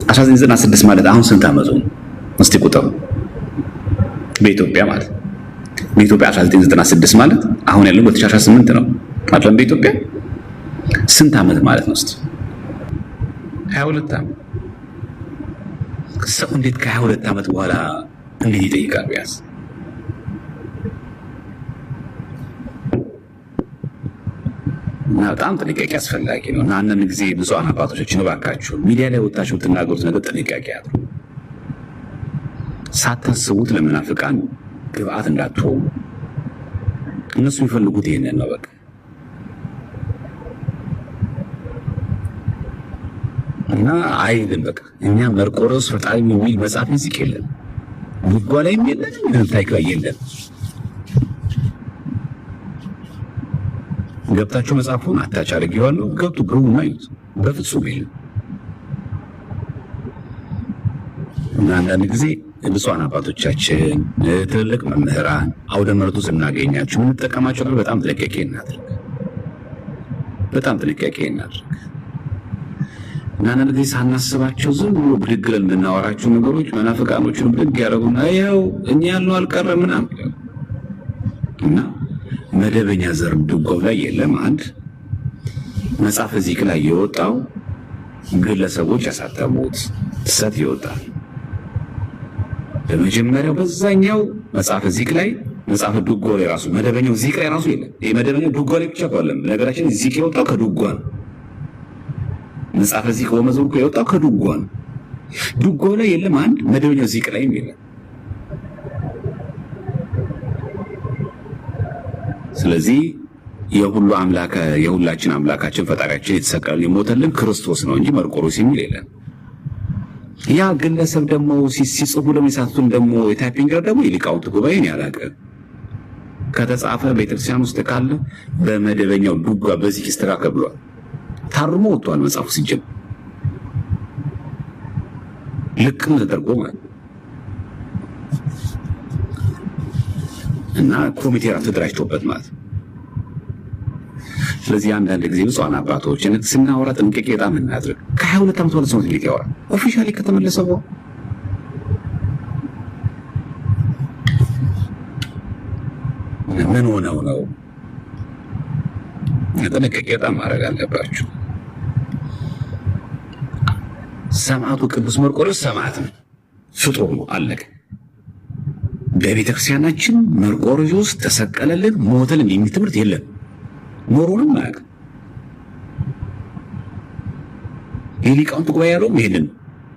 1996 ማለት አሁን ስንት ዓመቱ ነው? እስቲ ቁጥሩ በኢትዮጵያ ማለት በኢትዮጵያ 1996 ማለት አሁን ያለው 2018 ነው አይደል? በኢትዮጵያ ስንት ዓመት ማለት ነው? እስቲ 22 ዓመት። ሰው እንዴት ከ22 ዓመት በኋላ እንዴት ይጠይቃል? ቢያንስ እና በጣም ጥንቃቄ አስፈላጊ ነው። እና አንዳንድ ጊዜ ብዙሃን አባቶችን እባካችሁ ሚዲያ ላይ ወጣችሁ የምትናገሩት ነገር ጥንቃቄ አድርጉ። ሳታስቡት ለመናፍቃን ግብአት እንዳትሆኑ። እነሱ የሚፈልጉት ይሄንን ነው። በቃ እና አይልም። በቃ እኛ መርቆሬዎስ ፈጣሪ የሚል መጽሐፍ ይዝቅ የለን፣ ጉጓ ላይም የለን፣ ምንም ታሪክ ላይ የለን። ገብታችሁ መጽሐፉን አታች አድርጌዋለሁ፣ ገብቱ ግቡና እዩት። በፍጹም የለም። እና አንዳንድ ጊዜ ብፁዓን አባቶቻችን ትልልቅ መምህራን አውደ ምሕረቱ ስናገኛቸው የምንጠቀማቸው ነገር በጣም ጥንቃቄ እናድርግ፣ በጣም ጥንቃቄ እናድርግ። እና አንዳንድ ጊዜ ሳናስባቸው ዝም ብሎ ብድግ ብለን የምናወራቸው ነገሮች መናፍቃኖችን ብድግ ያደረጉና ያው እኛ ያልነው አልቀረም ምናምን እና መደበኛ ዘር ድጓው ላይ የለም። አንድ መጽሐፈ ዚቅ ላይ የወጣው ግለሰቦች ያሳተሙት ሰት ይወጣል። በመጀመሪያው በዛኛው መጽሐፈ ዚቅ ላይ መጽሐፈ ድጓው ላይ ራሱ መደበኛው ዚቅ ላይ ራሱ የለም። ይሄ መደበኛው ድጓው ላይ ብቻ አይደለም። ነገራችን ዚቅ የወጣው ከድጓ ነው። መጽሐፈ ዚቅ ወመዝሙር የወጣው ከድጓ ነው። ድጓው ላይ የለም። አንድ መደበኛው ዚቅ ላይም የለም። ስለዚህ የሁሉ አምላክ የሁላችን አምላካችን ፈጣሪያችን የተሰቀለን የሞተልን ክርስቶስ ነው እንጂ መርቆሬዎስ የሚል የለም። ያ ግለሰብ ደግሞ ሲጽፉ ደግሞ የሳቱን ደግሞ የታይፒንግ ደግሞ የሊቃውንት ጉባኤን ያላቀ ከተጻፈ ቤተክርስቲያን ውስጥ ካለ በመደበኛው ድጓ በዚህ ይስተካከል ብሏል። ታርሞ ወጥቷል መጽሐፉ ሲጀምር ልክም ተደርጎ ማለት እና ኮሚቴ ራሱ ተደራጅቶበት ማለት ነው። ስለዚህ አንዳንድ ጊዜ ብፁዓን አባቶች ስናወራ ጥንቃቄ በጣም እናድርግ። ከ22 ዓመት በኋላ ሰው እንዴት ያወራል? ኦፊሻሊ ከተመለሰ በኋላ ምን ሆነው ነው? ጥንቃቄ በጣም ማድረግ አለባችሁ። ሰማዕቱ ቅዱስ መርቆሬዎስ ሰማዕት ነው፣ ፍጡር ነው፣ አለቀ። በቤተክርስቲያናችን መርቆሬዎስ ተሰቀለልን ሞተልን የሚል ትምህርት የለም። ኖሮንም አያውቅም። የሊቃውንት ጉባኤ ያለውም ይሄንን